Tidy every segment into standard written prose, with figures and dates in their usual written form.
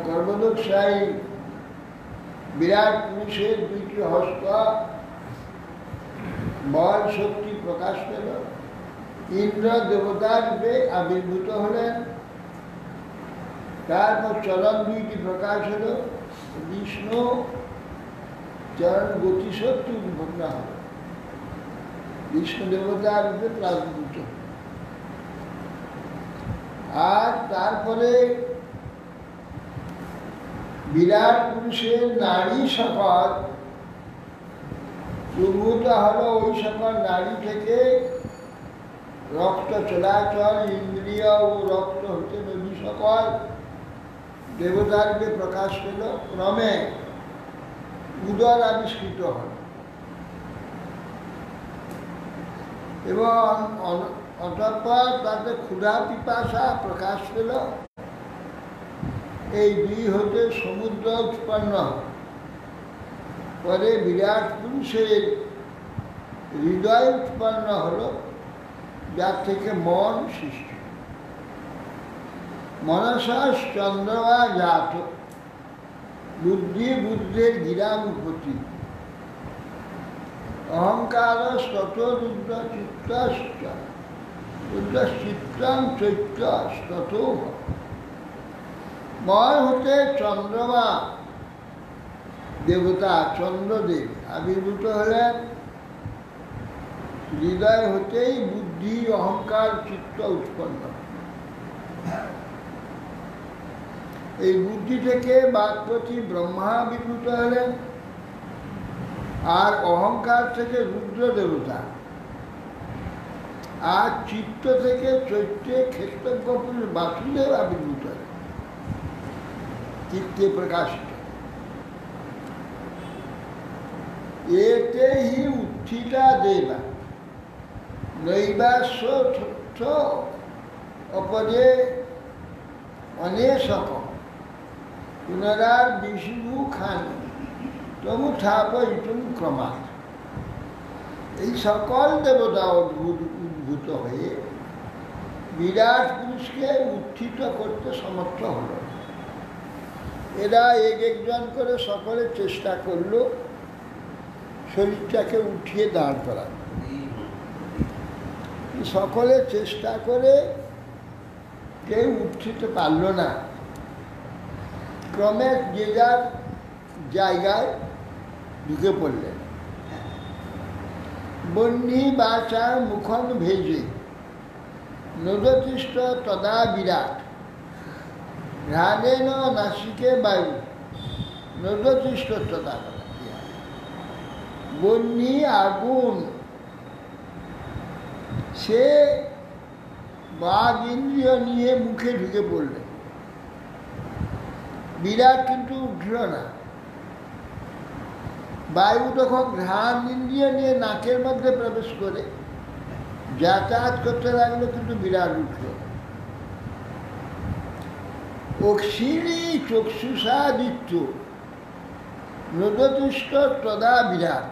গর্ভদোৎসাহী বিরাট পুরুষের দুইটি হস্ত বল শক্তি প্রকাশ পেল। ইন্দ্র দেবতার রূপে আবির্ভূত হলেন। তারপর চরণ দুইটি প্রকাশ হল। বিষ্ণু চরণ গতিশক্তি উদ্ভন্ন হল। বিষ্ণু দেবতার রূপে প্রাদুর্ভূত। আর তারপরে বিরাট পুরুষের নারী সকল উদ্ভূত হলো। ওই সকল নারী থেকে রক্ত চলাচল, ইন্দ্রিয় ও রক্ত হতে নদী সকল দেবতার রূপে প্রকাশ পেল। ক্রমে উদর আবিষ্কৃত হল এবং অতঃপর তাতে ক্ষুধা পিপাসা প্রকাশ পেল। এই দুই হতে সমুদ্র উৎপন্ন। পরে বিরাট পুরুষের হৃদয় উৎপন্ন হল, যার থেকে মন সৃষ্টি। মনসা চন্দ্রমা জাত, বুদ্ধি বুদ্ধের গিরামপতি। অহংকার স্তত রুদ্র চিত্ত রুদ্র চিত্রাং চৈত্য স্তত। ময় হতে চন্দ্রমা দেবতা চন্দ্রদেব আবির্ভূত হলেন। হৃদয় হতেই বুদ্ধি অহংকার চিত্ত উৎপন্ন। এই বুদ্ধি থেকে বাগপতি ব্রহ্মা আবির্ভূত হলেন। আর অহংকার থেকে রুদ্র দেবতা, আর চিত্ত থেকে চৈত্রে ক্ষেত্রজ্ঞ পুরুষ বাসুদেব আবির্ভূত হলেন। চিত্তে প্রকাশিত। এতে হি উত্থিতা দেবা নৈবাস্য তথ্য অপদে অনেশক পুনরার বিষ্ণু খান তমুথাপয়িতুম ক্রমাৎ। এই সকল দেবতা উদ্ভূত হয়ে বিরাট পুরুষকে উত্থিত করতে সমর্থ হল। এরা এক একজন করে সকলে চেষ্টা করল শরীরটাকে উঠিয়ে দাঁড় করার। সকলে চেষ্টা করে কেউ উঠিতে পারল না। ক্রমে যে যার জায়গায় ঢুকে পড়লেন। বহ্নি বাচা মুখন ভেজে নদতিষ্ঠ তদা বিরাট ঘ্রাণেন নাসিকে বায়ু নদতিষ্ঠ তদা। বহ্নি আগুন, সে বাঘ ইন্দ্রিয় নিয়ে মুখে ঢুকে পড়লেন। বিরাট কিন্তু উঠল না। বায়ু তখন ঘ্রাণ ইন্দ্রিয় নিয়ে নাকের মধ্যে প্রবেশ করে যাতায়াত করতে লাগলো, কিন্তু বিরাট উঠল। অক্ষিণী চক্ষুষাদিত্য নদতিষ্ঠ তদা বিরাট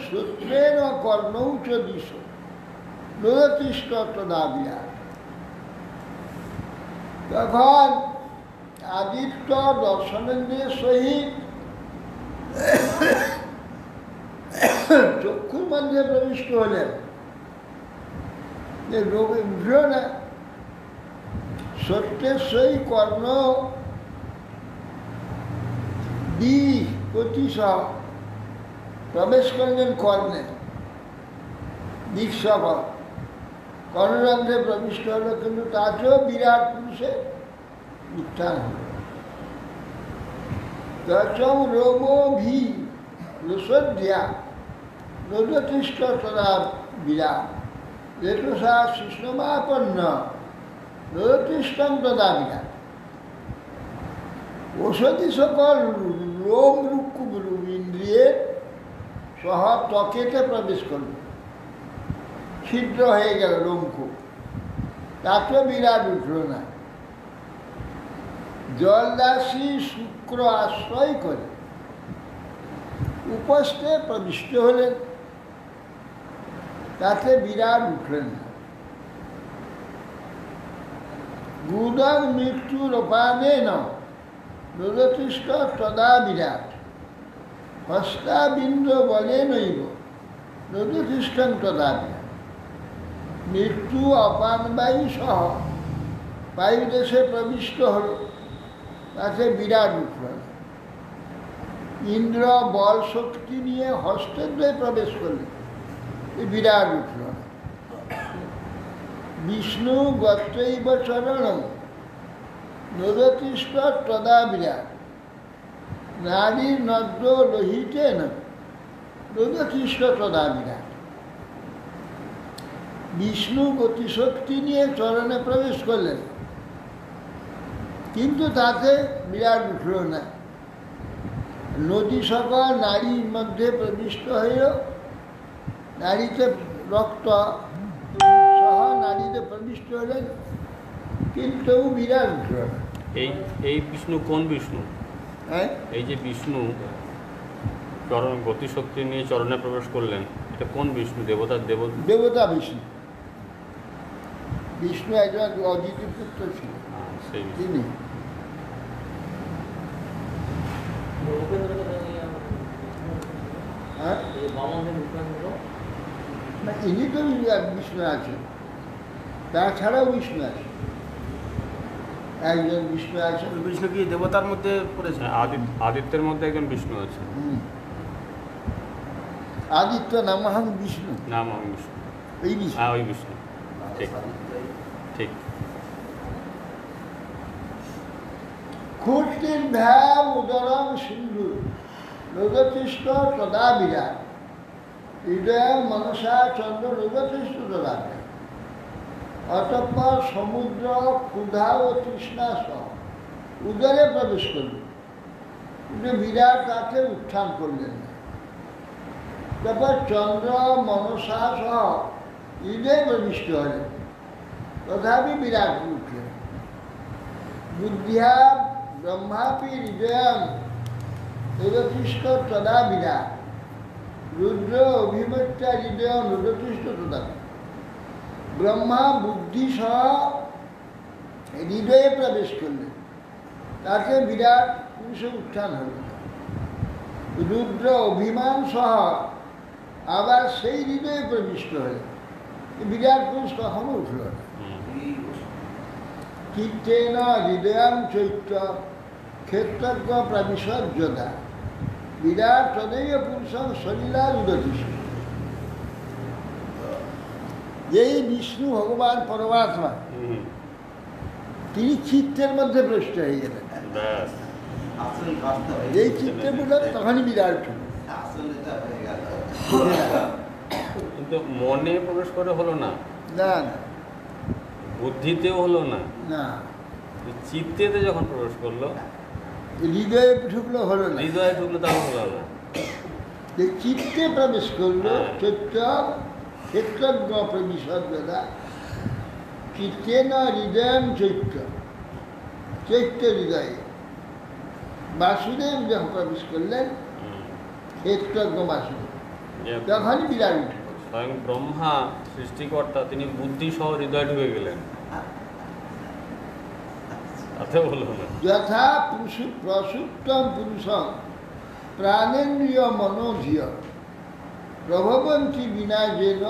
সূত্রেণ কর্ণৌ চ দিশ নদতিষ্ঠ তদা বিরাট। তখন আদিত্য দর্শনেন্দ্রিয়ের সহিত চক্ষুর মধ্যে প্রবিষ্ট হলেন। যে রোগে উঠল না। সত্যের সই কর্ণ দিক প্রতিসহ প্রবেশ করলেন। কর্ণে দিক সহ কর্ণরন্ধ্রে প্রবিষ্ট হলো, কিন্তু তাতেও বিরাট পুরুষের উত্থান হল। তচম রোমভি রসোদ্যা নদতিষ্ঠ তদা বিরাট রেতসা শিষ্ণমাপন্ন নদতিষ্ঠম তদা বিরাট। ঔষধি সকল লোম রুক্কু ইন্দ্রিয়ের সহ ত্বকেতে প্রবেশ করল। ছিদ্র হয়ে গেল লোমকূপ, তাতেও বিরাট উঠল না। জলদাসী শুক্র আশ্রয় করে উপস্থে প্রবিষ্ট হলেন, তাতে বিরাট উঠলেন না। গুণং মৃত্যুরূপানেন রোদতিষ্ঠ তদা বিরাট হস্তাবিন্দ বলেনৈব রোদতিষ্ঠং তদা বিরাট। মৃত্যু অপানবায়ু সহ বায়ুদেশে প্রবিষ্ট হল, তাতে বিরাট উঠল। ইন্দ্র বল শক্তি নিয়ে হস্তেন্দ্রে প্রবেশ করলেন, বিরাট উঠল। বিষ্ণু গত্রৈব চরণম নদতিষ্ঠ তদা বিরাট নারীর নদ্র লোহিতেন নদতিষ্ঠ তদা বিরাট। বিষ্ণু গতিশক্তি নিয়ে চরণে প্রবেশ করলেন, কিন্তু তাতে বিরাট উঠল না। নদী সকল নারীর মধ্যে প্রবিষ্ট হইল, নারীতে রক্ত সহ নারীতে প্রবিষ্ট হলেন, কিন্তু বিরাট উঠল না। এই বিষ্ণু কোন বিষ্ণু? হ্যাঁ, এই যে বিষ্ণু চরণ গতিশক্তি নিয়ে চরণে প্রবেশ করলেন, এটা কোন বিষ্ণু? দেবতা বিষ্ণু। বিষ্ণু একজন অদিতি পুত্র ছিল, তিনি। ইনি তো বিষ্ণু আছেন, তাছাড়াও বিষ্ণু আছে, একজন বিষ্ণু আছেন। বিষ্ণু কি দেবতার মধ্যে পড়েছে? আদিত্যের মধ্যে একজন বিষ্ণু আছে। আদিত্য নামহং বিষ্ণু, নামহং বিষ্ণু, ওই বিষ্ণু, ওই বিষ্ণু, ঠিক ঠিক। ক্ষুর্তির ভ্যাম উদরং সিন্ধু রোগতিষ্ঠ তদা বিরাট হৃদয় মনসা চন্দ্র রোগতিষ্ঠ তদা বিরাট। অতঃপর সমুদ্র ক্ষুধা ও তৃষ্ণা সহ উদরে প্রবেশ করলেন, কিন্তু বিরাট তাকে উত্থান করলেন না। তারপর চন্দ্র মনসা সহ হৃদয়ে প্রবিষ্ট হলেন, তথাপি বিরাট উঠলেন। বুদ্ধিয়া ব্রহ্মাপি হৃদয়ং রোদতিষ্ঠ তদা বিরাট রুদ্র অভিমত্যা হৃদয়ং রোদতিষ্ঠ তদা। ব্রহ্মা বুদ্ধি সহ হৃদয়ে প্রবেশ করলেন, তাতে বিরাট পুরুষে উত্থান হল। রুদ্র অভিমান সহ আবার সেই হৃদয়ে প্রবিষ্ট হলেন, বিরাট পুরুষ কখনো উঠল না। চিত্তেন হৃদয়ং চৈত্য ক্ষেত্রজ্ঞ প্রবিশজ্যতা বিরাট তদৈব পুরুষং সলিলা রুদতিষ্ঠ। এই বিষ্ণু ভগবান পরমাত্মা, তিনি চিত্তের মধ্যে প্রবিষ্ট হয়ে গেলেন। এই চিত্তে বললেন, তখনই বিরাট কিন্তু মনে প্রবেশ করে হলো না, না বুদ্ধিতেও হলো না, না চিত্তেতে যখন প্রবেশ করলো, হৃদয়ে ঢুকলো হলো না, হৃদয়ে ঢুকলো তখন হলো না। চিত্তে প্রবেশ করলো চৈত্য ক্ষেত্রজ্ঞ প্রবিশজ্ঞতা চিত্তে না হৃদয়ং চৈত্য, চৈত্য হৃদয়ে বাসুদেব যখন প্রবেশ করলেন, ক্ষেত্রজ্ঞ বাসুদেব, তখনই বিরাট উঠল। স্বয়ং ব্রহ্মা সৃষ্টিকর্তা, তিনি বুদ্ধি সহ হৃদয়ে ঢুকে গেলেন, তাতে হলো না। যথা প্রসুপ্তম পুরুষং প্রাণেন্দ্রিয় মনোধিয় প্রভবন্তি বিনা যেন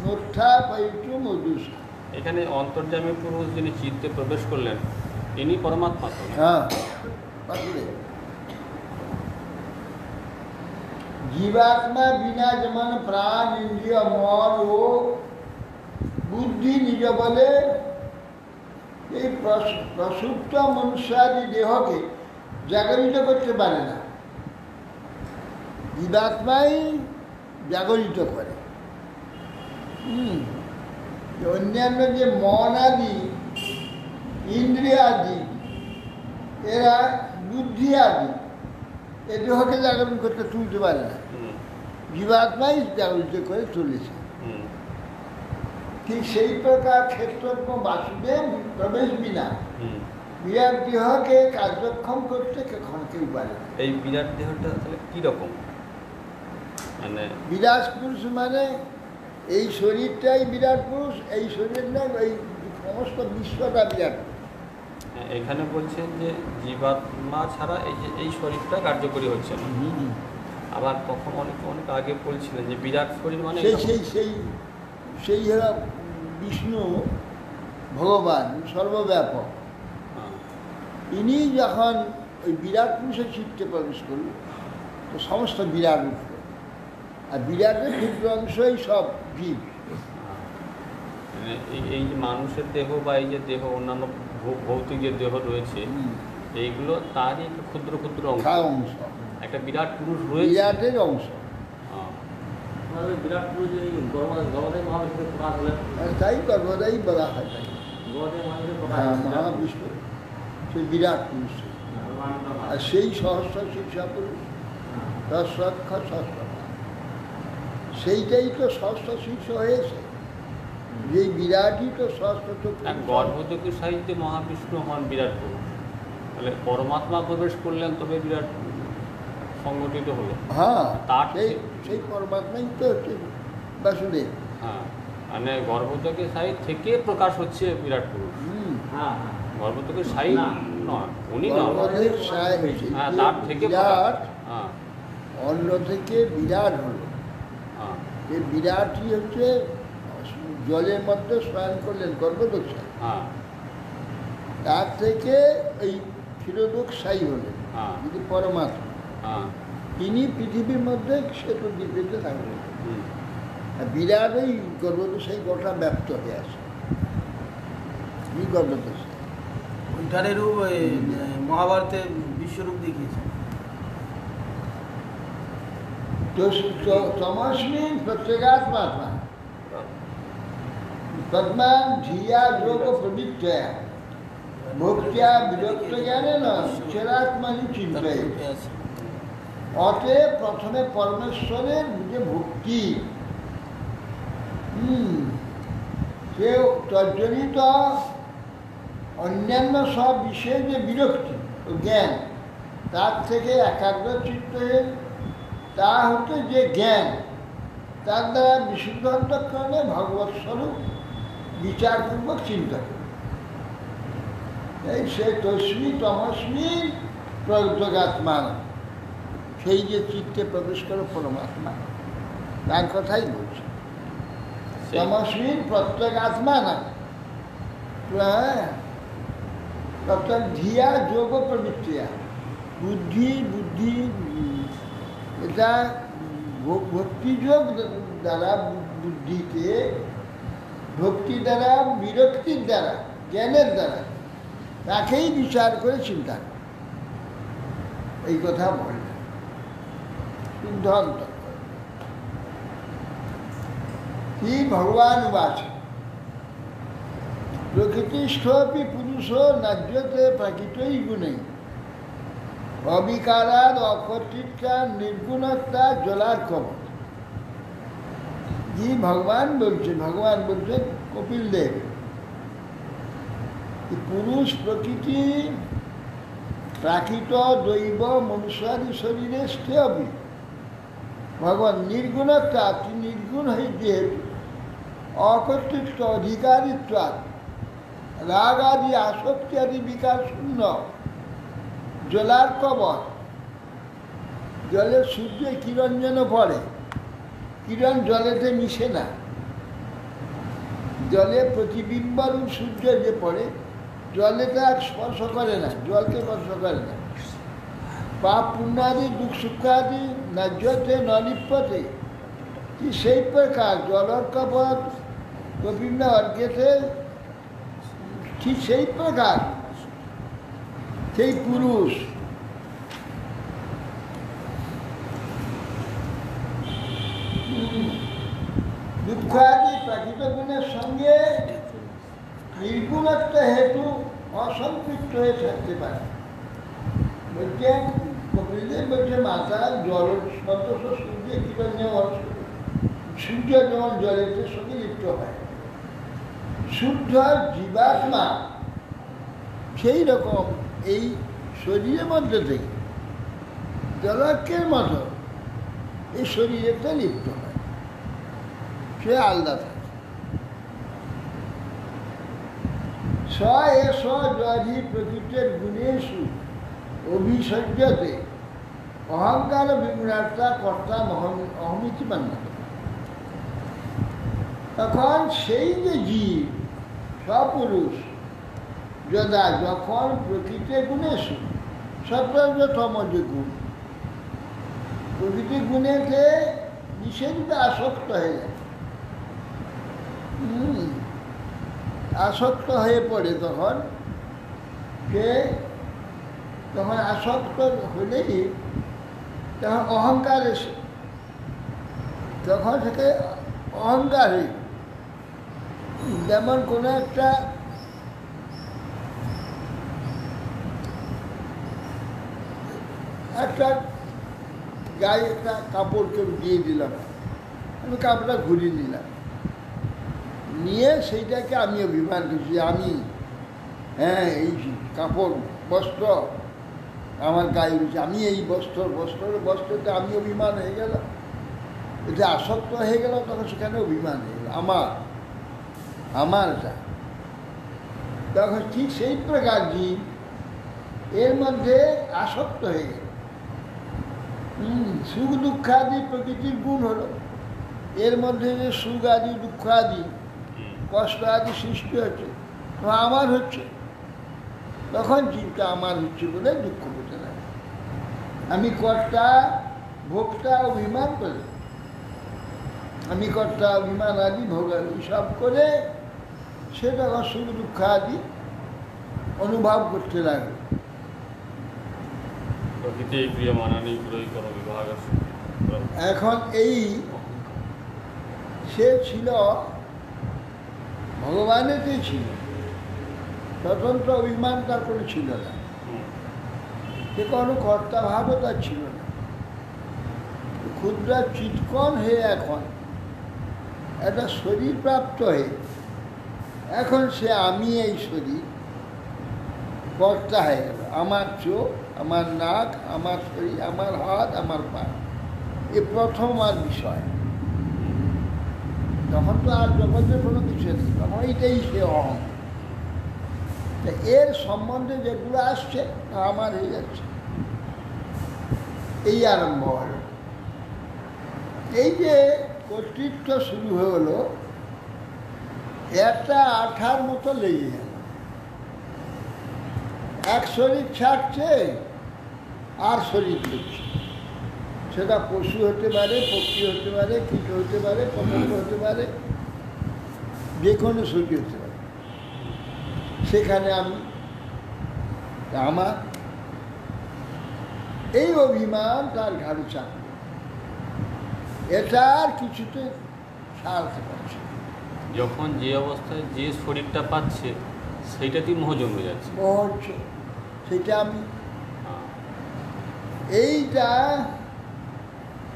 নোত্থা পাইতু মধুসা। এখানে অন্তর্যামী পুরুষ যিনি চিত্তে প্রবেশ করলেন, ইনি পরমাত্মা তো? হ্যাঁ, জীবাত্মা বিনা যেমন প্রাণ ইন্দ্রিয় মন ও বুদ্ধি নিজ বলে এই প্রসুপ্ত মনুষ্যাদি দেহকে জাগরিত করতে পারে না, জীবাত্মাই জাগরিত করে। অন্যান্য যে মন আদি ইন্দ্রিয় আদি এরা বুদ্ধি আদি এ দেহকে জাগরণ করতে তুলতে পারে না, জীবাত্মাই জাগরিত করে চলেছে। ঠিক সেই প্রকার ক্ষেত্রজ্ঞ বাসুদেব প্রবেশ বিনা বিরাট দেহকে কার্যক্ষম করতে কখন কেউ পারে না। এই বিরাট দেহটা তাহলে কীরকম? মানে বিরাট পুরুষ মানে এই শরীরটাই বিরাট পুরুষ, এই শরীর নয়, এই সমস্ত বিশ্বটা বিরাট পুরুষ। এখানে বলছেন যে জীবাত্মা ছাড়া এই শরীরটা কার্যকরী হচ্ছে না। আবার কখন অনেক আগে বলছিলেন যে বিরাট শরীর মানে সেই হলো বিষ্ণু ভগবান সর্বব্যাপক। হ্যাঁ, ইনি যখন ওই বিরাট পুরুষের চিত্তে প্রবেশ করল তো সমস্ত বিরাট উঠল, আর বিরাটের ক্ষুদ্র অংশই সব জীব। মানে এই যে মানুষের দেহ বা এই যে দেহ অন্যান্য ভৌতিক যে দেহ রয়েছে এইগুলো তারই একটা ক্ষুদ্র ক্ষুদ্র অংশ। অংশ একটা বিরাট পুরুষ রয়েছে। বিরাটের অংশ। বিরাট পুরুষ এই গর্ভদেব মহাবিষ্ণু প্রকাশ হলেন, তাই গর্ভদাই বলা হয় তাই। গর্ভদেব মহাবিষ্ণু প্রকাশ হ্যাঁ, হলেন। মহাবিষ্ণু সেই বিরাট পুরুষ, আর সেই সহস্র শীর্ষা পুরুষ দশরক্ষ সহস্র, সেইটাই তো সহস্র শীর্ষ হয়েছে, যেই বিরাটই তো সহস্র চক্ষু। গর্ভযোগের সাহিত্যে মহাবিষ্ণু হন বিরাট পুরুষ, তাহলে পরমাত্মা প্রবেশ করলেন তবে বিরাট সংগঠিত হলো। হ্যাঁ, তার সেই পরমাত্মাই তো হচ্ছে বাসুদেব। হ্যাঁ, মানে গর্ভযোগের সাহিত্য থেকে প্রকাশ হচ্ছে বিরাট পুরুষ। হ্যাঁ, গর্ভযোগের সাহিত্য নয়, উনি নয়। গর্ভদেব হ্যাঁ, তার থেকে বিরাট, হ্যাঁ অন্য থেকে বিরাট হলো। হ্যাঁ এই বিরাটই হচ্ছে জলের মধ্যে স্নান করলেন গর্ভদোষা, হ্যাঁ তার থেকে এই ক্ষীরোদোষাই হলেন, হ্যাঁ কিন্তু পরমাত্মা হ্যাঁ তিনি পৃথিবীর মধ্যে শ্বেত দ্বীপেতে থাকলেন। হুম। আর বিরাট এই গর্ভদোষাই গোটা ব্যপ্ত হয়ে আসে। এই গর্ভদোষা ওইটারেরও মহাভারতে বিশ্বরূপ দেখিয়েছে। तो तमस्मिन् प्रत्यगात्मात्मा तद्मान धिया योग प्रवृत्तया भोक्त्या विरक्त ज्ञानेन चरात्मानि चिन्तयेत्। অতএব প্রথমে পরমেশ্বরের যে ভক্তি, সে তজ্জনিত অন্যান্য সব বিষয়ে যে বিরক্তি ও জ্ঞান, তার থেকে একাগ্র চিত্তে তা হচ্ছে যে জ্ঞান, তার দ্বারা বিশুদ্ধ অন্তঃকরণে ভগবৎ স্বরূপ বিচারপূর্বক চিন্তা করে। এই সে তস্মি তমস্মি প্রজ্ঞাত্মা, সেই যে চিত্তে প্রবেশ করে পরমাত্মা, তার কথাই বলছে। তমস্মি প্রত্যেগাত্মা না প্রত্যেক ধিয়া যোগ প্রবৃত্তিয়া, বুদ্ধি এটা ভক্তিযোগ দ্বারা বুদ্ধিকে, ভক্তি দ্বারা বিরক্তির দ্বারা জ্ঞানের দ্বারা তাকেই বিচার করে চিন্তা করে, এই কথা বলে শুদ্ধ অন্তঃকরণ। কি ভগবান উবাচ প্রকৃতিষ্ঠপি পুরুষ নাজ্যতে প্রাকৃতই গুণে অবিকারাদ অকর্তৃত্বা নির্গুণতা জলার কবর। जी भगवान বলছেন কপিল দেব, পুরুষ প্রকৃতি প্রাকৃত দৈব মনুষ্যাদি শরীরে স্থেয়বি ভগবান নির্গুণতা, তিনি নির্গুণ হয়ে যেহেতু অকর্তৃত্ব অধিকারিত্বাদ রাগ আদি আসক্তি আদি বিকার শূন্য জলার কবর। জলে সূর্যের কিরণ যেন পড়ে, কিরণ জলেতে মিশে না, জলে প্রতিবিম্বরূপ সূর্য যে পড়ে জলেতে আর স্পর্শ করে না, জলকে স্পর্শ করে না। পাপ পুণ্যাদি দুঃখ সুখাদি ন্যায্যতে নলিপ্যতে, কি সেই প্রকার জলর কবর গোবিন্দ অর্ঘ্যতে, ঠিক সেই প্রকার সেই পুরুষ দুঃখ আদি প্রাকৃত গুণের সঙ্গে নির্গুণত্ব হেতু অসম্পৃক্ত হয়ে থাকতে পারে। বলছে কপিলদেব বলছে মাতা জল সদস্য সূর্যের কিরণ যেমন সূর্য যেমন জলের সঙ্গে লিপ্ত হয়, শুদ্ধ জীবাত্মা সেই রকম এই শরীরের মধ্যে থেকে জলাক্ষের মতো এই শরীরেতে লিপ্ত হয়, সে আলাদা থাকে। স এ স জধি প্রকৃতি অভিসজ্জতে অহংকার বিমূঢ়তা কর্তা অহমিতি মান্যত। তখন সেই যে জীব সপুরুষ যদা যখন প্রকৃতি গুণেশু সত্যতম যে গুণ, প্রকৃতি গুণেতে নিষেধে আসক্ত হয়ে যায়, আসক্ত হয়ে পড়ে, তখন সে আসক্ত হলেই তখন অহংকার এসে, তখন থেকে অহংকারী, যেমন কোনো একটা গায়ে একটা কাপড় কেউ দিয়ে দিলাম, আমি কাপড়টা ঘুরিয়ে নিলাম, নিয়ে সেইটাকে আমি অভিমান করছি, আমি এই কাপড় বস্ত্র আমার গায়ে রয়েছে, আমি এই বস্ত্রতে আমি অভিমান হয়ে গেল, এটা আসক্ত হয়ে গেল, তখন সেখানে অভিমান হয়ে গেল আমারটা। তখন ঠিক সেই প্রকার জীব এর মধ্যে আসক্ত হয়ে গেল। সুখ দুঃখাদি প্রকৃতির গুণ হলো, এর মধ্যে যে সুখ আদি দুঃখ আদি কষ্ট আদি সৃষ্টি হচ্ছে, আমার হচ্ছে, তখন চিন্তা আমার হচ্ছে বলে দুঃখ পেতে লাগে। আমি কর্তা ভোক্তা অভিমান করে, আমি কর্তা অভিমান আদি ভোগ সব করে সে তখন সুখ দুঃখ আদি অনুভব করতে লাগে। এখন এই সে ছিল ভগবানেতেই ছিল, স্বতন্ত্র অভিমান তার কোনো ছিল না, সে কোনো কর্তা ভাবও তার ছিল না। ক্ষুদ্র চিৎকন হয়ে এখন একটা শরীর প্রাপ্ত হয়ে এখন সে আমি এই শরীর কর্তা হয়ে গেল, আমার চোখ, আমার নাক, আমার শরীর, আমার হাত, আমার পা, এ প্রথম আর বিষয়। তখন তো আর জগতের কোনো কিছু নেই, তখন এইটাই সে অহং। এর সম্বন্ধে যেগুলো আসছে তা আমার হয়ে যাচ্ছে, এই আরম্ভ হল। এই যে কর্তৃত্ব শুরু হলো, একটা আঠার মতো লেগে গেল, এক শরীর ছাড়ছে আর শরীর দিচ্ছে, সেটা পশু হতে পারে, পক্ষী হতে পারে, কীট হতে পারে, পতঙ্গ হতে পারে, যে কোনো শরীর হতে পারে, সেখানে আমি আমার এই অভিমান তার ঘাড়ে চাপবে, এটা আর কিছুতে সারতে পারছে। যখন যে অবস্থায় যে শরীরটা পাচ্ছে সেইটাতেই মোহ জমে যাচ্ছে, হচ্ছে সেটা আমি এইটা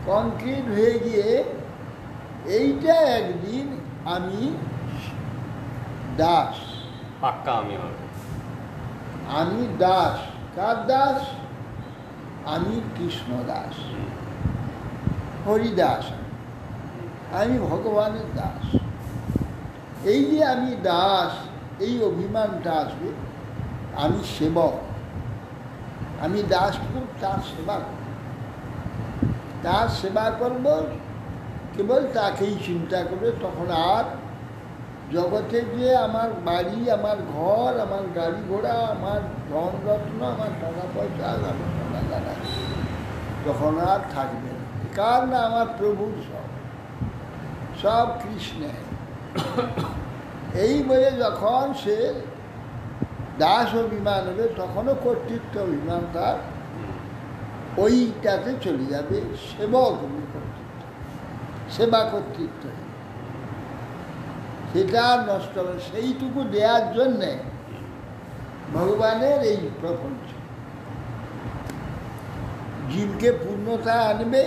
কংক্রিট হয়ে গিয়ে এইটা একদিন আমি দাস, পাক্কা আমি হবে। আমি দাস, কার দাস? আমি কৃষ্ণ দাস, হরিদাস, আমি ভগবানের দাস। এই যে আমি দাস, এই অভিমানটা আসবে, আমি সেবক, আমি দাস, তার সেবা করব, তার সেবা করব, কেবল তাকেই চিন্তা করবে। তখন আর জগতে যে আমার বাড়ি, আমার ঘর, আমার গাড়ি ঘোড়া, আমার ধন রত্ন, আমার টাকা পয়সা, আমার দাদা, তখন আর থাকবে না। কার না? আমার প্রভুর, সব কৃষ্ণের। এই বলে যখন সে দাস অভিমান হবে, তখনও কর্তৃত্ব অভিমান তার ওইটাতে চলে যাবে, সেবক কর্তৃত্ব, সেবা কর্তৃত্ব, সেটা আর নষ্ট হবে। সেইটুকু দেওয়ার জন্যে ভগবানের এই প্রপঞ্চ জীবকে পূর্ণতা আনবে।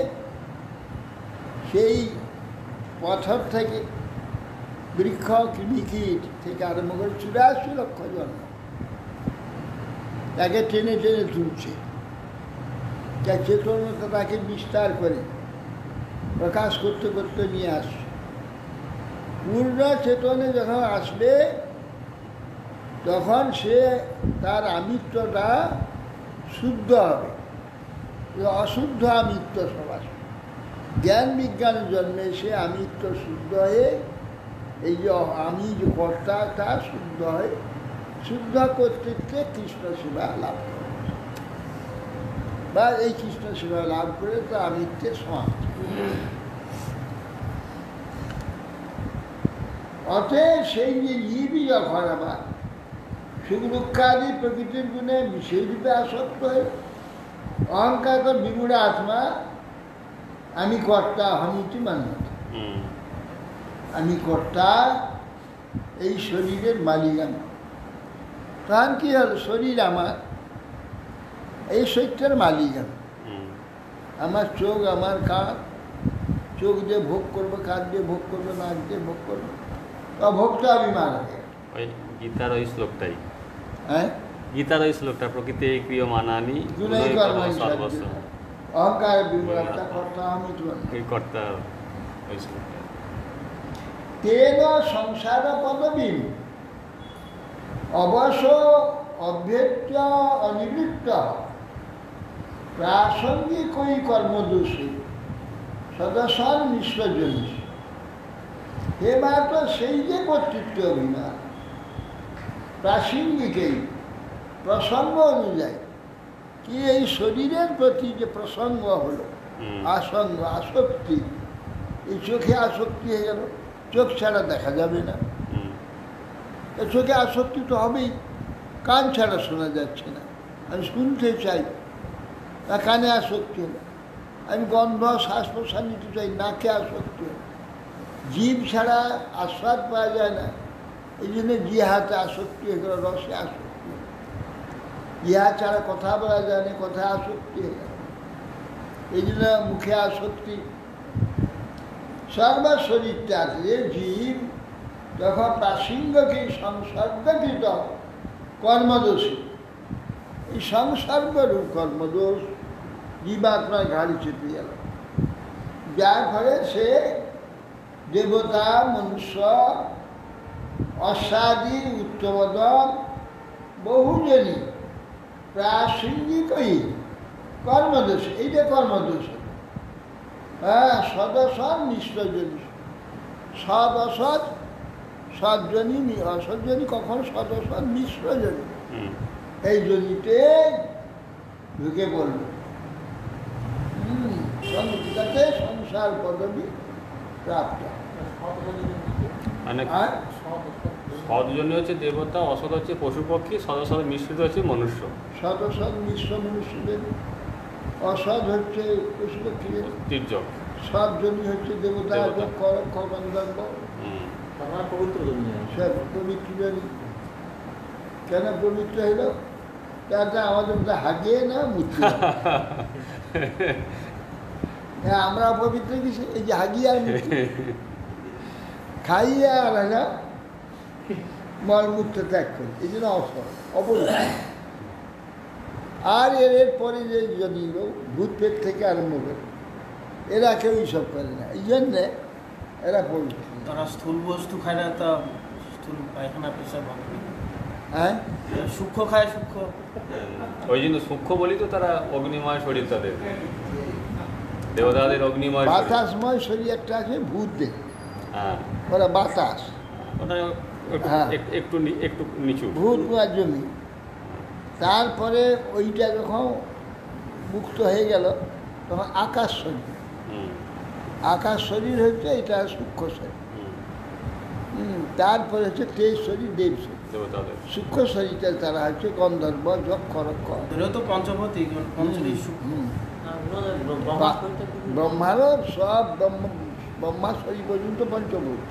সেই পথর থেকে বৃক্ষ কৃমিকীট থেকে আরম্ভ করে 84 লক্ষ জন্ম তাকে টেনে টেনে তুলছে, তার চেতনতা তাকে বিস্তার করে প্রকাশ করতে করতে নিয়ে আসছে। পূর্ণ চেতনে যখন আসবে, তখন সে তার আমিত্বটা শুদ্ধ হবে। অশুদ্ধ আমিত্ব সব আসবে। জ্ঞান বিজ্ঞানের জন্মে এসে আমিত্ব শুদ্ধ হয়ে এই যে আমি যে কর্তা তা শুদ্ধ হয়, শুদ্ধ কর্তৃত্বে কৃষ্ণ সেবা লাভ করে, বা এই কৃষ্ণ সেবা লাভ করে তো আমিত্বের সমাপ্তি। অতএব সেই যে জীবই যখন আবার সুখ দুঃখাদি প্রকৃতির গুণে বিশেষরূপে আসক্ত হয়ে অহংকার কর বিমূঢ় আত্মা আমি কর্তা হমিতি মান্যতা, আমি কর্তা, এই শরীরের মালিক আমি। তখন কি হলো? শরীর আমার, এই শরীরটার মালিক আমি। আমার চোখ, আমার কান, চোখ দিয়ে ভোগ করবো, কান দিয়ে ভোগ করবো, নাক দিয়ে ভোগ করবো, ভোগটা আমি মারা গেল। ওই গীতার ওই শ্লোকটাই, হ্যাঁ, গীতার ওই শ্লোকটা প্রকৃতি ক্রিয় মানানি গুণই কর্ম সর্বস্ব, অহংকার বিমূঢ়তা কর্তা হমিতি মান্যতা। এই কর্তার ওই শ্লোকটা। তেন সংসার পদবীম অবশ্য অভ্যেত্য অনিবৃত্ত প্রাসঙ্গিক ওই কর্মদোষী সদস্যর মিশ্রজনী। হে মাত্র সেই যে কর্তৃত্ব অভিমান প্রাসঙ্গিকেই প্রসঙ্গ অনুযায়ী, কি এই শরীরের প্রতি যে প্রসঙ্গ হলো, আসঙ্গ আসক্তি, এই চোখে আসক্তি হয়ে গেল, চোখ ছাড়া দেখা যাবে না, চোখে আসক্তি তো হবেই, কান ছাড়া শোনা যাচ্ছে না, আমি শুনতে চাই, না কানে আসক্তি হলো, আমি গন্ধ শ্বাস প্রশ্বাস নিতে চাই, নাকে আসক্তি হলো, জীব ছাড়া আস্বাদ পাওয়া যায় না, এই জন্য জিহাতে আসক্তি হয়ে গেল, রসে আসক্তি হলো, ইহা ছাড়া কথা বলা যায় না, কথায় আসক্তি হয়ে গেল, এই জন্য মুখে আসক্তি। সর্বশরীরটা আছে জীব যখন প্রাসঙ্গিক সংসর্গকৃত কর্মদোষী, এই সংসর্গরূপ কর্মদোষ জীবাত্মার ঘাড়ি চেপে গেল, যার ফলে সে দেবতা, মনুষ্য, অসাদির উত্তমদম বহুজনী প্রাসঙ্গিকই কর্মদোষ, এইটা কর্মদোষ। হ্যাঁ, সদসৎ মিশ্রজনী, সৎ অসৎ, সৎজনী অসৎজনী, কখন সদসৎ মিশ্রজনী, এই জনিতে ঢুকে পড়ল। সংগীতাতে সংসার পদবী প্রাপ্ত। মানে সৎজনী হচ্ছে দেবতা, অসৎ হচ্ছে পশু পক্ষী, সদসৎ মিশ্রিত হচ্ছে মনুষ্য। সদসৎ মিশ্র মনুষ্যদের, অসৎ হচ্ছে পশু পক্ষীদের, তির্যক, সৎজনী হচ্ছে দেবতা, গন্ধর্ব, পবিত্র জমি। সে পবিত্র জনী। কেন পবিত্র হইল? তাতে আমাদের মধ্যে হাগিয়ে না মুক্তি। হ্যাঁ, আমরা পবিত্র কিছু, এই যে হাগিয়ে আর মুক্তি, খাইয়ে আর না মলমূত্র ত্যাগ করি, এই জন্য অপবিত্র। আর এর পরে যে যদি ভূত পেট থেকে আরম্ভ করে, এরা কেউ এইসব করে না, এই জন্যে এরা পবিত্র। তারা স্থূল বস্তু খায় না, তা স্থূল পায়খানা পেশাব হবে। হ্যাঁ, সূক্ষ্ম খায়, সূক্ষ্ম। ওই জন্য সূক্ষ্ম বলি তো তারা অগ্নিময় শরীর, তাদের দেবতাদের অগ্নিময় শরীর। বাতাসময় শরীর একটা আছে ভূতদের, হ্যাঁ, ওরা বাতাস, ওটা হ্যাঁ। একটু একটু নিচু, ভূত কুয়ার জমি। তারপরে ওইটা যখন মুক্ত হয়ে গেল তখন আকাশ শরীর, আকাশ শরীর হচ্ছে এটা সূক্ষ্ম শরীর। তারপরে হচ্ছে তেজ শরীর, দেব শরীর, দেবতাদের সূক্ষ্ম শরীরটা তারা হচ্ছে গন্ধর্ব, যক্ষ, রক্ষ। এটাও তো পঞ্চভূতি, পঞ্চরী সূক্ষ্ম। ব্রহ্মারও সব ব্রহ্মা শরীর পর্যন্ত পঞ্চভূত,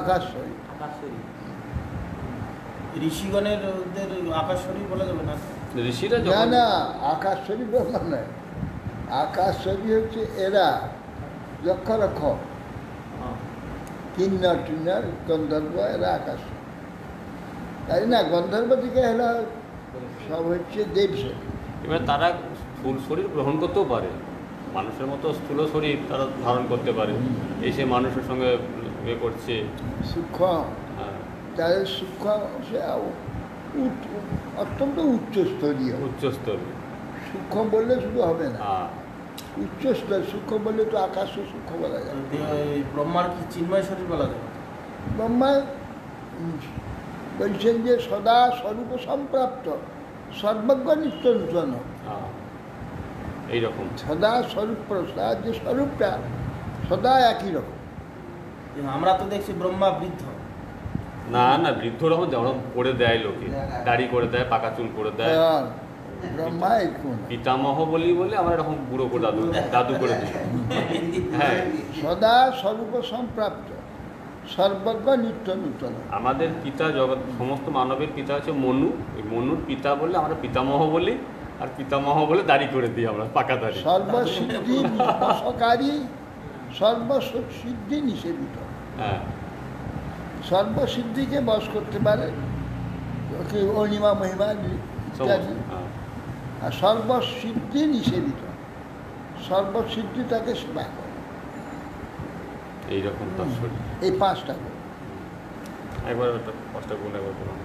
আকাশ শরীর। ঋষিগণের ওদের আকাশ শরীর বলা যাবে না? ঋষিরা না যখন না, আকাশ শরীর ব্রহ্মা নয়, আকাশ শরীর হচ্ছে এরা যক্ষ, রক্ষ, কিন্নর টিন্নর, গন্ধর্ব, এরা আকাশ শরীর। তাই না, গন্ধর্ব থেকে এরা সব হচ্ছে দেব শরীর। এবার তারা স্থূল শরীর গ্রহণ করতেও পারে, মানুষের মতো স্থূল শরীর তারা ধারণ করতে পারে, এসে মানুষের সঙ্গে ইয়ে করছে। সূক্ষ্ম, হ্যাঁ, তাদের সূক্ষ্ম সে অত্যন্ত উচ্চস্তরীয়। উচ্চস্তরীয়। সূক্ষ্ম বললে শুধু হবে না, হ্যাঁ, উচ্চস্তর। সূক্ষ্ম বললে তো আকাশ সূক্ষ্ম বলা যায়। এই ব্রহ্মার কি চিন্ময় শরীর বলা যায়? ব্রহ্মা বলছেন যে সদা স্বরূপ সম্প্রাপ্ত, সর্বজ্ঞ নিত্য নূতন। হ্যাঁ, এইরকম। সদা স্বরূপ প্রসাদ, যে স্বরূপটা সদা একই রকম। আমরা তো দেখছি ব্রহ্মা বৃদ্ধ। না না, বৃদ্ধ রকম যেমন করে দেয় লোকে, দাড়ি করে দেয়, পাকা চুল করে দেয়। হ্যাঁ, ব্রহ্মা এরকম না। পিতামহ বলি বলে আমরা এরকম বুড়ো করে দাদু করে দিই। হ্যাঁ, সদা স্বরূপ সম্প্রাপ্ত, সর্বজ্ঞ নিত্য নূতন। আমাদের পিতা জগৎ, সমস্ত মানবের পিতা হচ্ছে মনু। ওই মনুর পিতা বলে আমরা পিতামহ বলি, আর পিতামহ বলে দাড়ি করে দিই আমরা, পাকা দাড়ি। সর্বসিদ্ধি বশকারী, সর্বসিদ্ধি নিষেধিত। হ্যাঁ, সর্বসিদ্ধিকে বশ করতে পারে, অনিমা মহিমা ইত্যাদি। হ্যাঁ, আর সর্বসিদ্ধি নিষেধিত, সর্বসিদ্ধি তাকে সেবা করে। এইরকম তার শরীর। এই পাঁচটা গুণ। একবার একটা পাঁচটা গুণ একবার বলুন।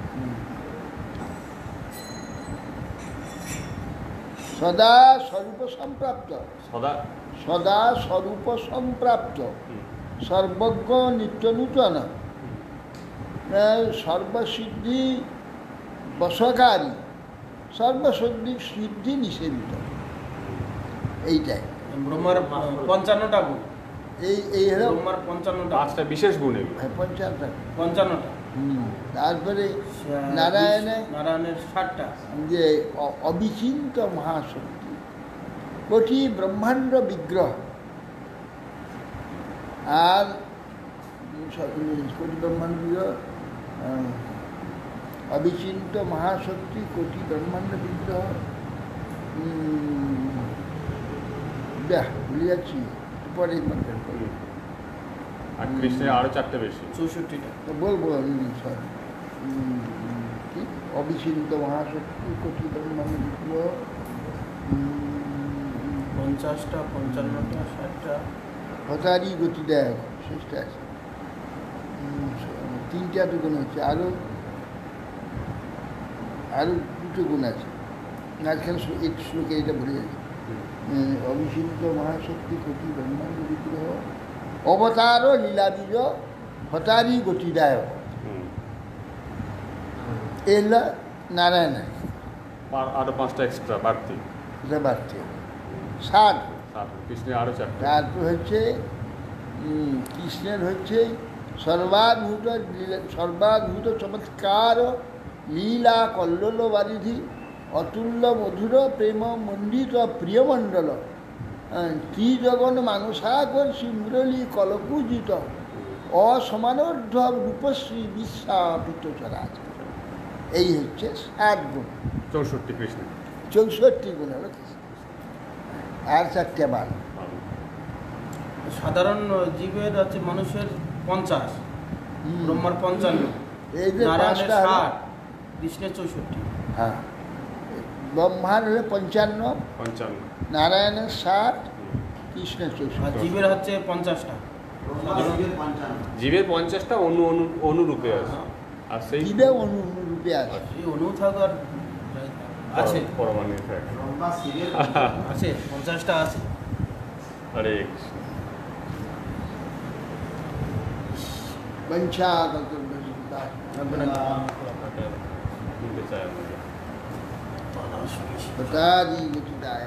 সদা স্বরূপ সম্প্রাপ্ত, সদা। সদা স্বরূপ সম্প্রাপ্ত, সর্বজ্ঞ নিত্য নূতন, সর্বসিদ্ধি বশকারী, সর্বসিদ্ধি সিদ্ধি নিষেধিত। এইটাই ব্রহ্মার 55টা গুণ। এই হলো ব্রহ্মার 55টা, পাঁচটা বিশেষ গুণ এগুলো। পঞ্চাশটা। 55টা। তারপরে নারায়ণের 60টা। যে অবিচিন্ত মহাশক্তি, কোটি ব্রহ্মাণ্ড বিগ্রহ। আর কোটি ব্রহ্মাণ্ড বিগ্রহ, অবিচিন্ত মহাশক্তি, কোটি ব্রহ্মাণ্ড বিগ্রহ। ভুলে যাচ্ছি, পরে আর কৃষ্ণের আরো চারটে বেশি, 64টা। বলবো সরি। কি অবিচিন্ত মহাশক্তি, কোটি ব্রহ্মাণ্ড বিগ্রহ, 50টা, 55টা, 60টা। হতারি গতি দেয়, শেষটা আছে। তিনটা তো গুণ হচ্ছে, আরো দুটো গুণ আছে। মাঝখানে এক শ্লোকে এটা ভুলে যাচ্ছে। অবিচিন্ত মহাশক্তি, কোটি ব্রহ্মাণ্ড বিগ্রহ, অবতার লীলাবীজ, হতারি গতিদায়ক। এলা নারায়ণ, আরো পাঁচটা এক্সট্রা বাড়তি। এটা বাড়তে 60। কৃষ্ণের আরো চারটে। তারপর হচ্ছে কৃষ্ণের হচ্ছে সর্বাদ্ভুত চমৎকার লীলা কল্লোল বারিধি, অতুল্য মধুর প্রেম মণ্ডিত প্রিয়মণ্ডল, ত্রিজগন মানসাগর মুরলী কলকুজিত, অসমানোর্ধ রূপশ্রী বিশ্বাপিত চরাচর। এই হচ্ছে 60 গুণ। 64 কৃষ্ণ। 64 গুণ হলো কৃষ্ণ। আর 4টে বার। সাধারণ জীবের হচ্ছে মানুষের 50, ব্রহ্মার 55, এই যে নারায়ণের পাঁচটা হলো, 60, কৃষ্ণের 64। হ্যাঁ, ব্রহ্মার হলে 55, 55, নারায়ণের 60, কৃষ্ণের 64। আর জীবের হচ্ছে 50টা। জীবের 50টা অনুরূপে আছে, আর সেই জীবে অনুরূপে আছে। এই অনু থাক আর আছে, পরমাণু থাকে। আছে 50টা আছে। হরে কৃষ্ণ। पंचागत শুনতে চাই আমাকে। बतादी गतिदाय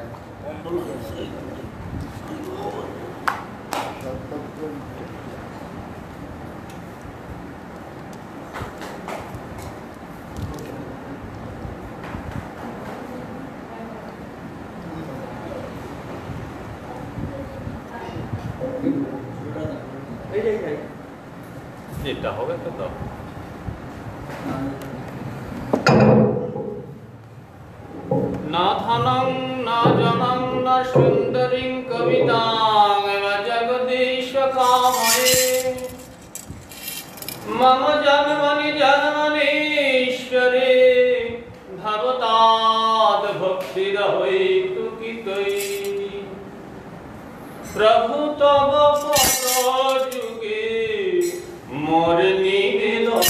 এটা হবে তো দাও। না ধনং না জনং না সুন্দরীং কবিতাং জগদীশ কাময়ে মম জন্মনি জন্মনীশ্বরে ভবতাৎ ভক্তির হইতু কিতৈ প্রভু তব পদ যুগে মোর নিবেদন।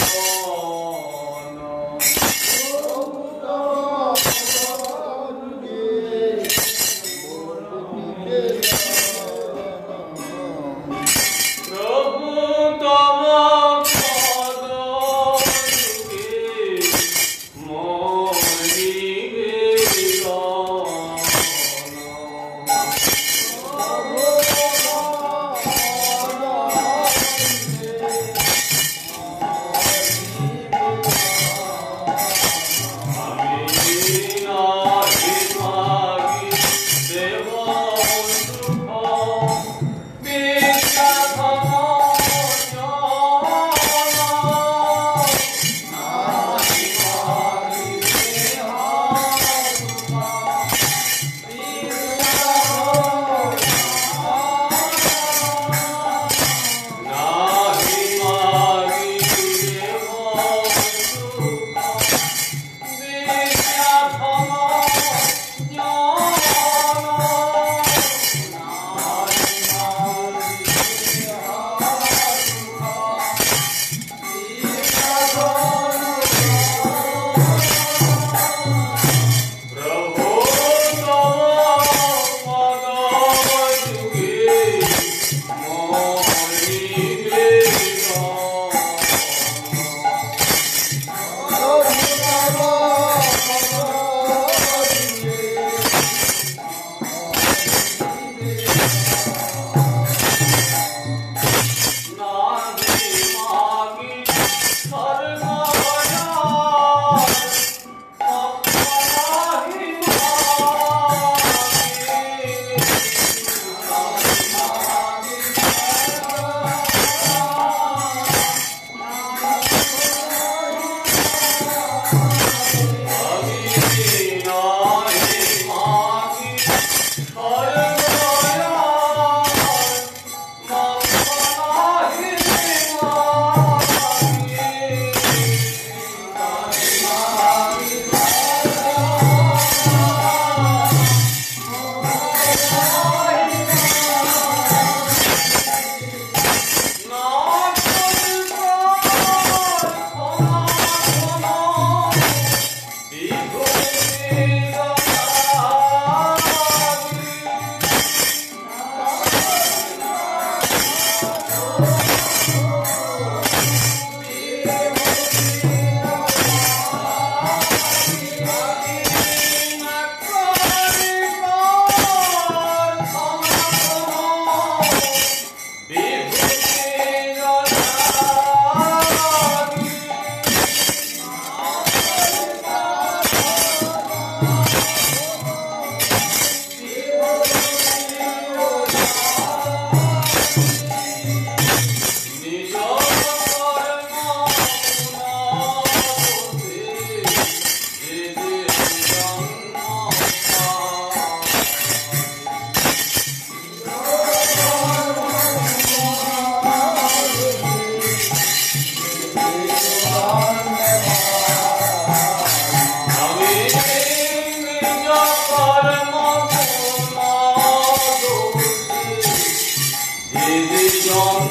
Oh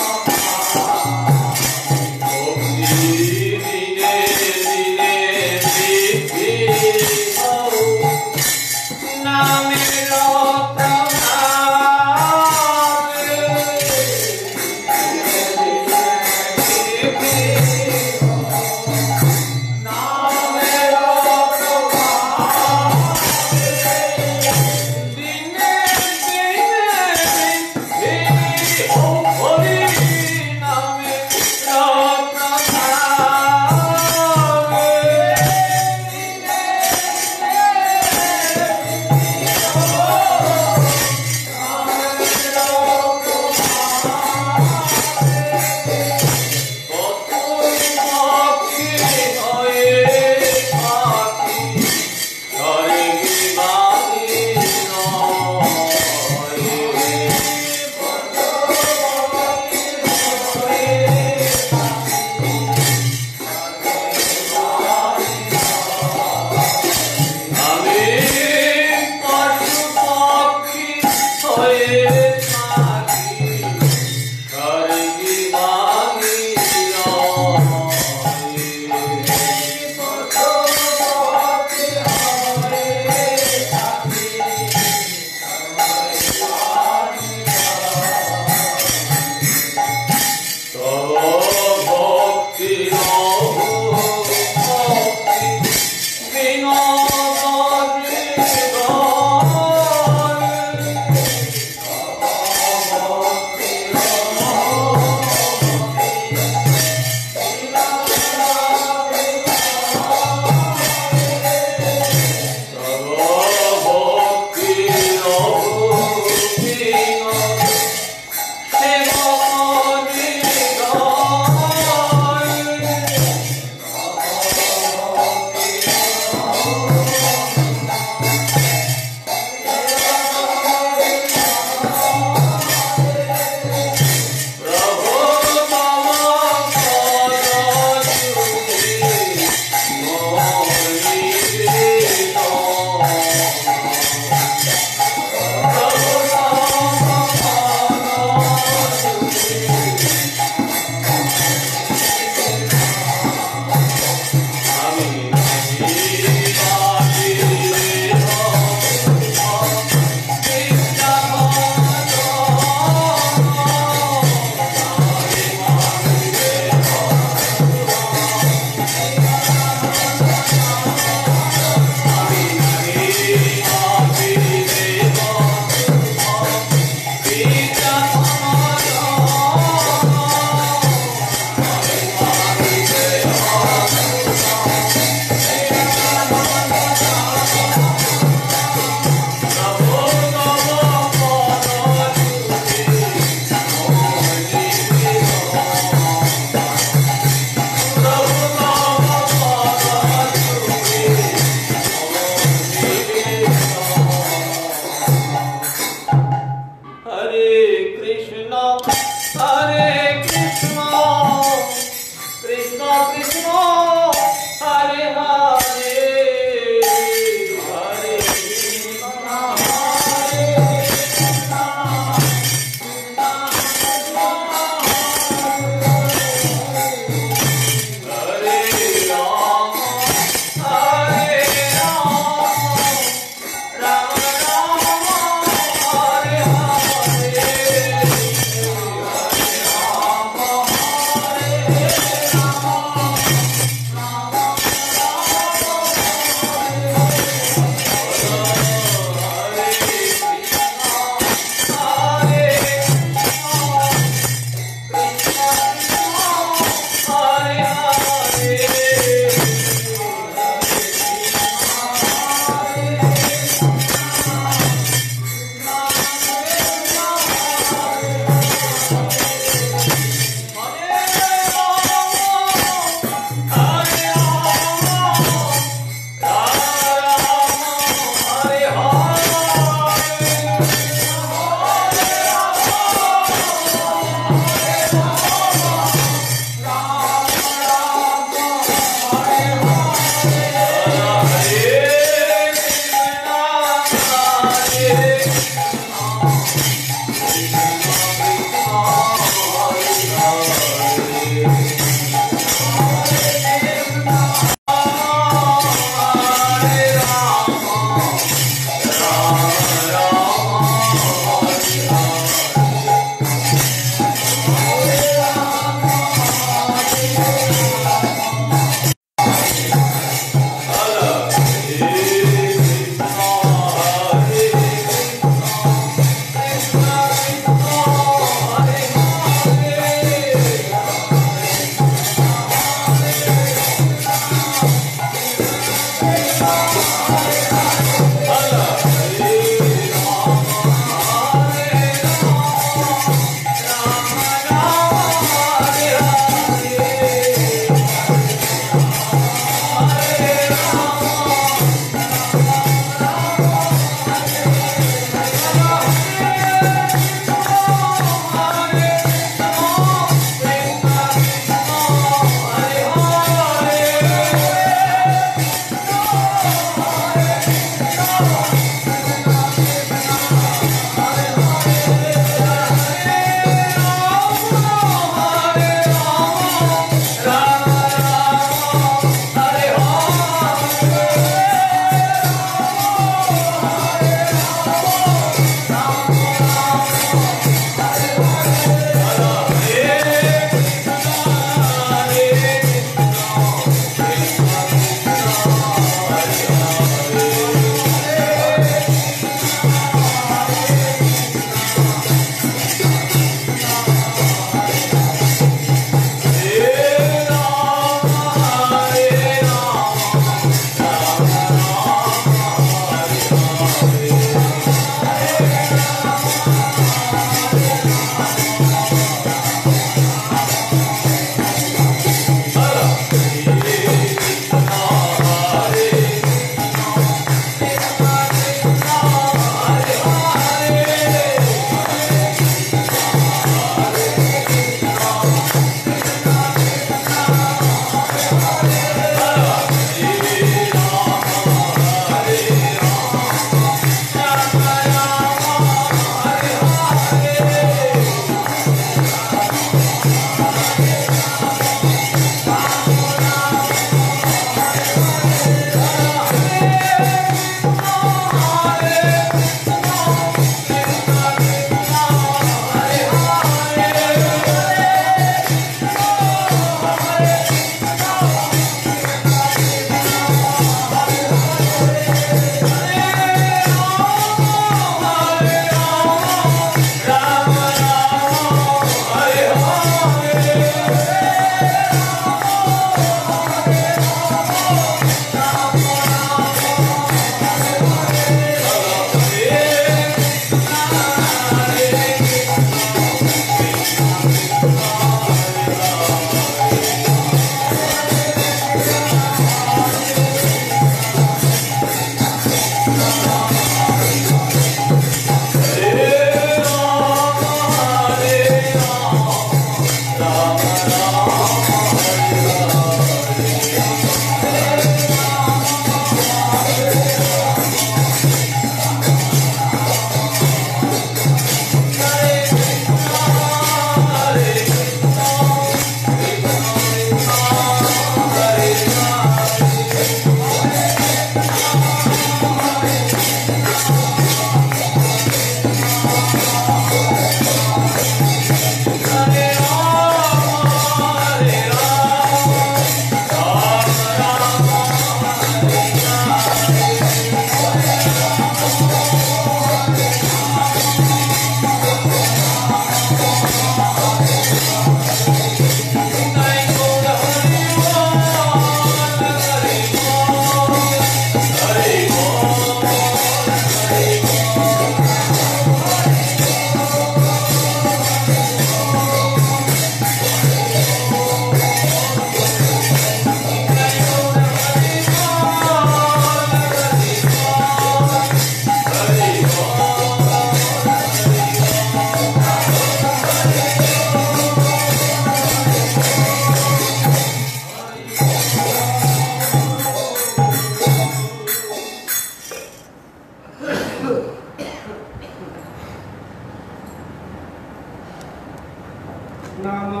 नमो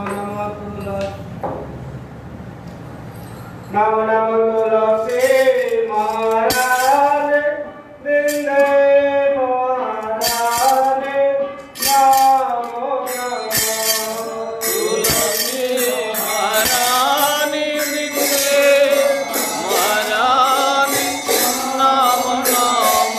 नमो तुलसी महाराज बिंदे महाराज नमो नमो तुलसी महारानी वृंदे महारानी नाम नाम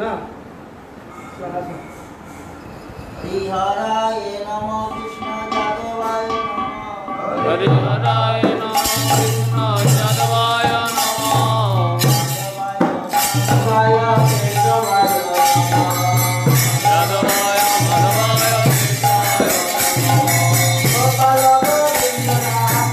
না হরিহরায় নমঃ কৃষ্ণ যাদবায় নমঃ হরিহরায় নমঃ কৃষ্ণ যাদবায় নমঃ যাদবায় কেশবায় যাদবায় মাধবায় কৃষ্ণায় গোপাল গোবিন্দ নাম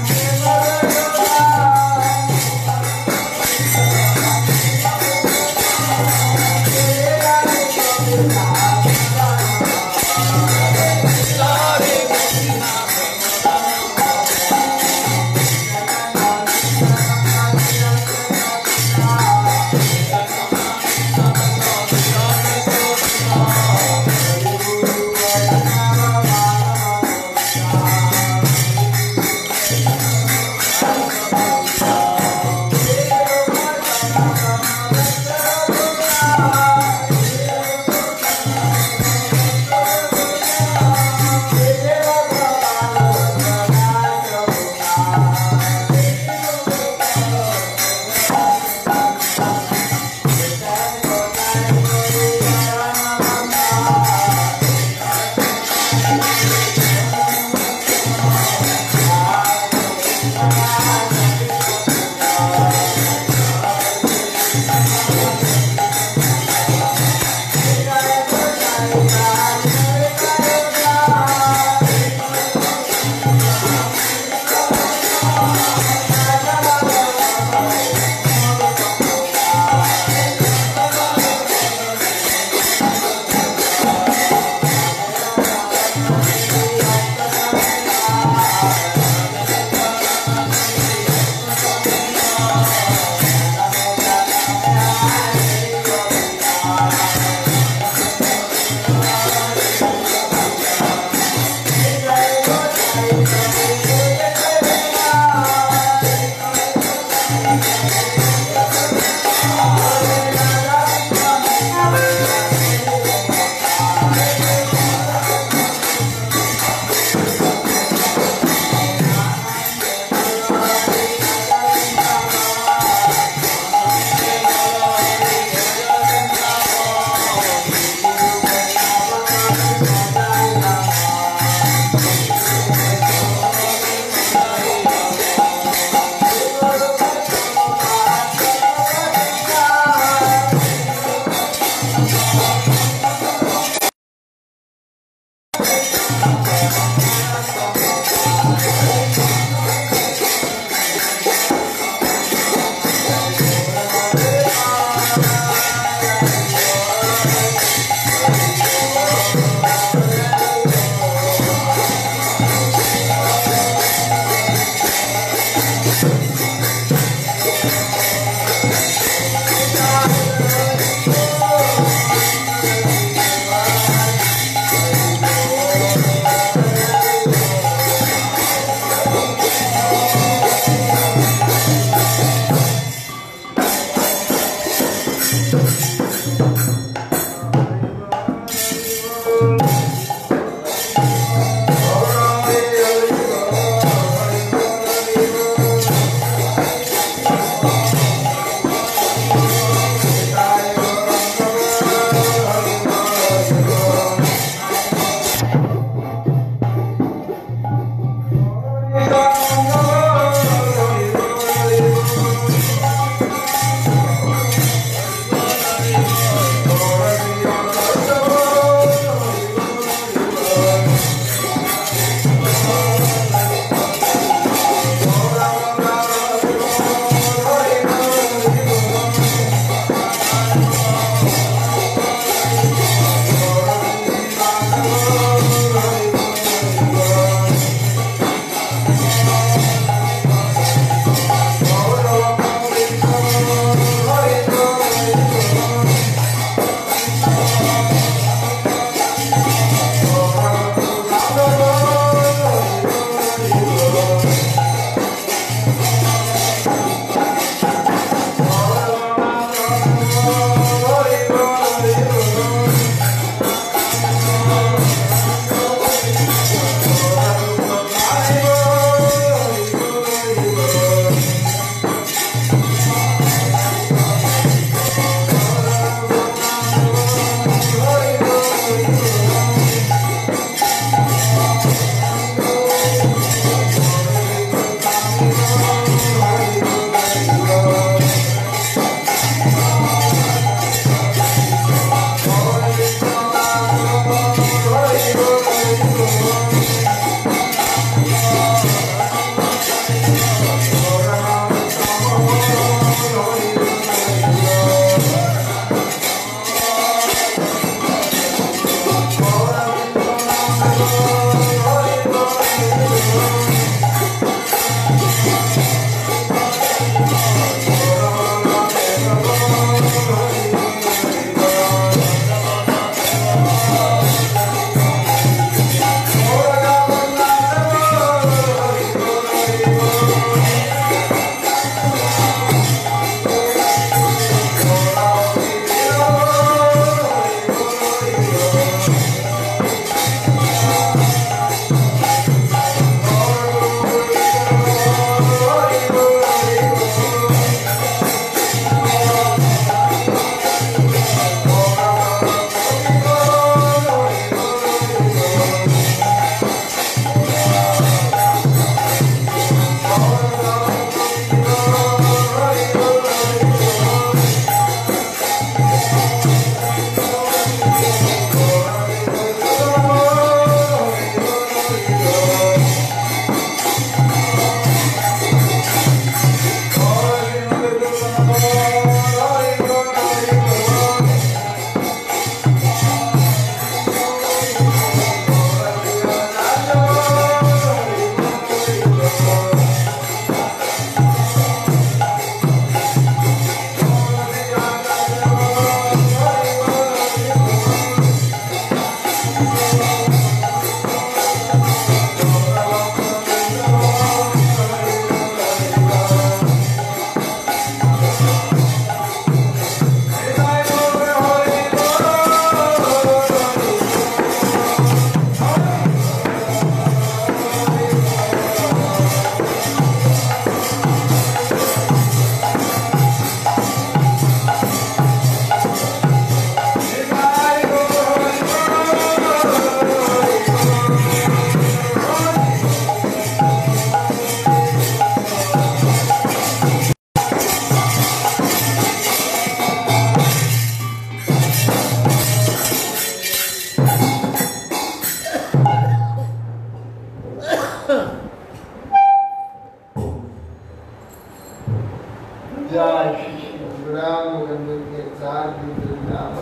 राम गंगे के साथ भी नाम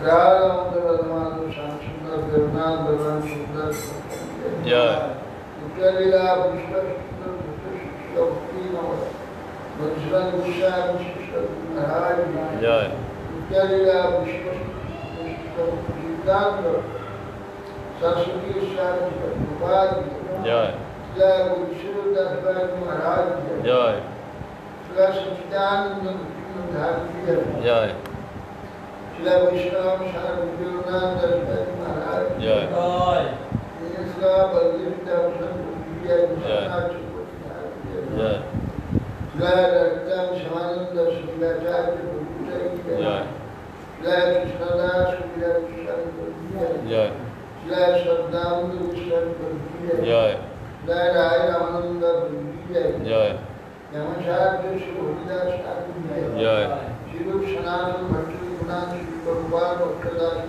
राम दरमान शाम सुंदर करुणा दरमान सुंदर जय लीला पुष्कर सुंदर भक्ति नमः मंजन विशाल विशिष्ट महाराज जय लीला पुष्कर सिद्धांत सरस्वती शास्त्र गोपाल जय जय विष्णुदास महाराज जय श्री सच्चिदानंद धार्य जय श्री वैष्णव शारदानंद महाराज जय इसका बलदेव दर्शन जय जय जय रक्तम शिवानंद श्रीलाचार्य जय जय कृष्णदास जय जय जय श्रद्धानंद विश्व जय जय राय रामानंद जय जय नमस्कार श्री हरिदास ठाकुर जय श्री रूप सनातन भट्टी गुणान श्री भगवान भक्तदास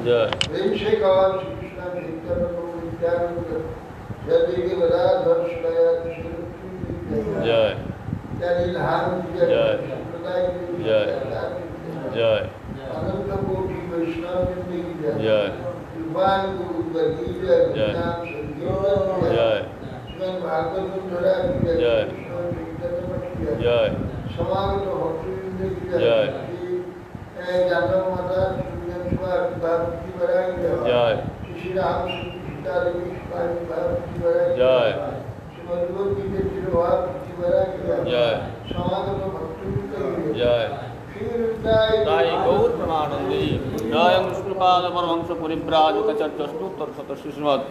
जय प्रेम से कहा श्री कृष्ण चैतन्य प्रभु नित्यानंद जय देवी वराधर जय जय लीलाहार जय संप्रदाय जय जय अनंत कोटि वैष्णव वृंद जय कृपान गुरु बली जय नाम संकीर्तन जय श्रीमद् भागवत धरा जय जय समागत भक्तवृंद जय जानव माता भक्ति बराई जय श्री राम सीता देवी भक्ति बराई जय श्रीमद् गीता तिरुभाव भक्ति बराई जय समागत भक्तवृंद जय ताई गौर प्रमानंदी जय विष्णुपाद परमहंस परिव्राजक चर्चस्तोत्तर शतश्री श्रीमद्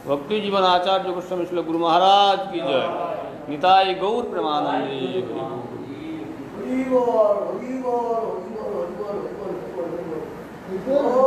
भक्ति जीवन आचार्य गोस्वामी श्री गुरु महाराज की जय निताई गौर प्रेमानंदी हरि बोल हरि बोल हरि बोल हरि बोल हरि बोल हरि बोल